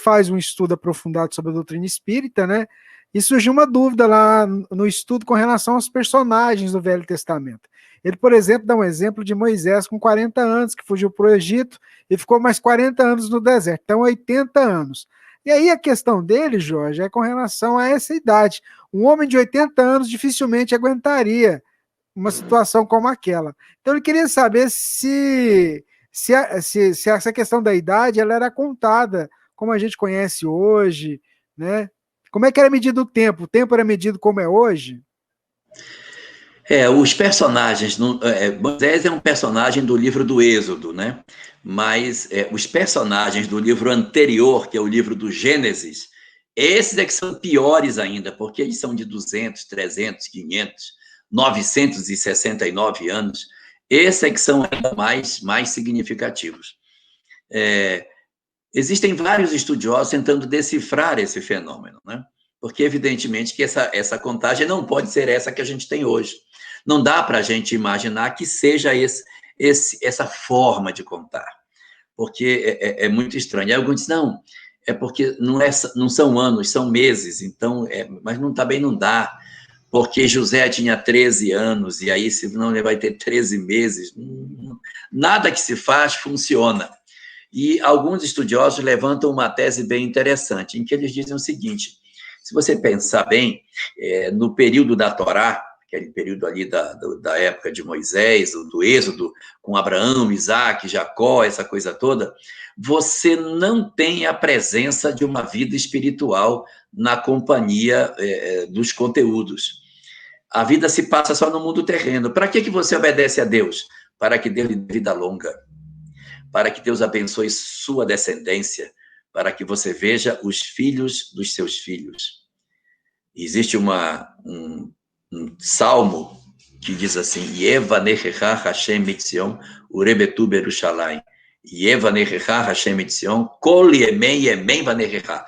faz um estudo aprofundado sobre a doutrina espírita, né? E surgiu uma dúvida lá no estudo com relação aos personagens do Velho Testamento. Ele, por exemplo, dá um exemplo de Moisés com 40 anos, que fugiu para o Egito e ficou mais 40 anos no deserto, então 80 anos. E aí a questão dele, Jorge, é com relação a essa idade. Um homem de 80 anos dificilmente aguentaria uma situação como aquela. Então ele queria saber se essa questão da idade ela era contada como a gente conhece hoje, né? Como é que era medido o tempo? O tempo era medido como é hoje? Os personagens, Moisés é um personagem do livro do Êxodo, né? Mas os personagens do livro anterior, que é o livro do Gênesis, esses é que são piores ainda, porque eles são de 200, 300, 500, 969 anos. Esses é que são ainda mais significativos. Existem vários estudiosos tentando decifrar esse fenômeno, né? Porque, evidentemente, que essa contagem não pode ser essa que a gente tem hoje. Não dá para a gente imaginar que seja essa forma de contar, porque é muito estranho. Aí alguns dizem, não, é porque não são anos, são meses, então, mas também não dá, porque José tinha 13 anos, e aí, senão ele vai ter 13 meses. Nada que se faz funciona. E alguns estudiosos levantam uma tese bem interessante, em que eles dizem o seguinte: se você pensar bem, no período da Torá, aquele período ali da época de Moisés, do Êxodo, com Abraão, Isaac, Jacó, essa coisa toda, você não tem a presença de uma vida espiritual na companhia dos conteúdos. A vida se passa só no mundo terreno. Para que você obedece a Deus? Para que Deus lhe dê vida longa, para que Deus abençoe sua descendência, para que você veja os filhos dos seus filhos. Existe um salmo que diz assim: Yevanechecha Hashem mitzion urebetu berushalayim. Yevanechecha Hashem mitzion kol yemen yemen vanechecha.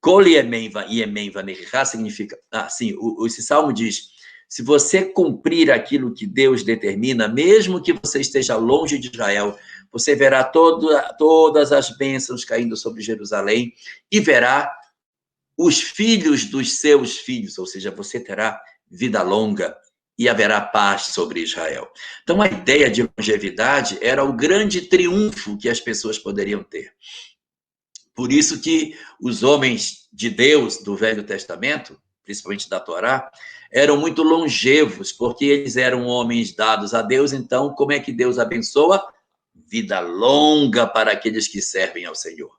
Kol yemen yemen vanechecha significa... esse salmo diz: se você cumprir aquilo que Deus determina, mesmo que você esteja longe de Israel, você verá todas as bênçãos caindo sobre Jerusalém e verá os filhos dos seus filhos, ou seja, você terá vida longa e haverá paz sobre Israel. Então, a ideia de longevidade era o grande triunfo que as pessoas poderiam ter. Por isso que os homens de Deus do Velho Testamento, principalmente da Torá, eram muito longevos, porque eles eram homens dados a Deus. Então, como é que Deus abençoa? Vida longa para aqueles que servem ao Senhor.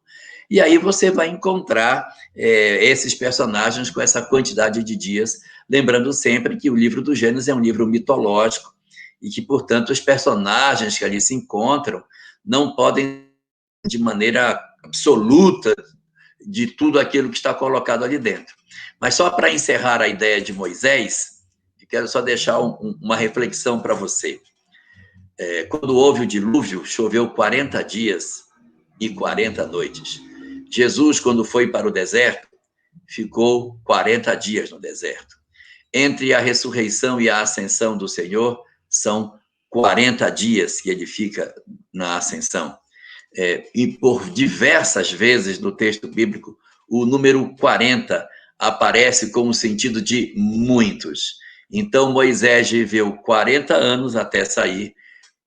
E aí você vai encontrar esses personagens com essa quantidade de dias, lembrando sempre que o livro do Gênesis é um livro mitológico e que, portanto, os personagens que ali se encontram não podem, de maneira absoluta, de tudo aquilo que está colocado ali dentro. Mas só para encerrar a ideia de Moisés, eu quero só deixar uma reflexão para você. Quando houve o dilúvio, choveu 40 dias e 40 noites. Jesus, quando foi para o deserto, ficou 40 dias no deserto. Entre a ressurreição e a ascensão do Senhor, são 40 dias que ele fica na ascensão. E por diversas vezes no texto bíblico, o número 40 aparece com o sentido de muitos. Então, Moisés viveu 40 anos até sair,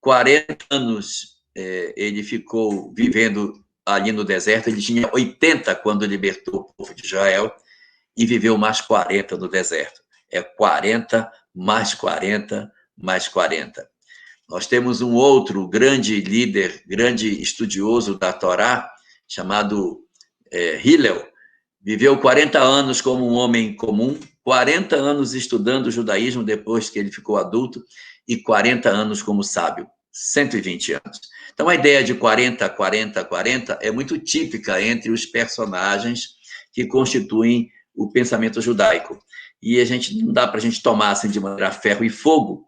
40 anos ele ficou vivendo ali no deserto, ele tinha 80 quando libertou o povo de Israel, e viveu mais 40 no deserto. 40 mais 40 mais 40. Nós temos um outro grande líder, grande estudioso da Torá, chamado Hillel. Viveu 40 anos como um homem comum, 40 anos estudando o judaísmo depois que ele ficou adulto, e 40 anos como sábio, 120 anos. Então, a ideia de 40, 40, 40 é muito típica entre os personagens que constituem o pensamento judaico. E não dá para a gente tomar assim de maneira a ferro e fogo,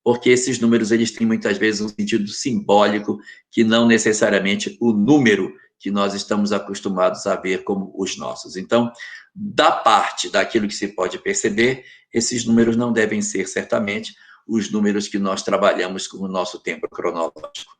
porque esses números eles têm muitas vezes um sentido simbólico que não necessariamente o número que nós estamos acostumados a ver como os nossos. Então, da parte daquilo que se pode perceber, esses números não devem ser certamente os números que nós trabalhamos como nosso tempo cronológico.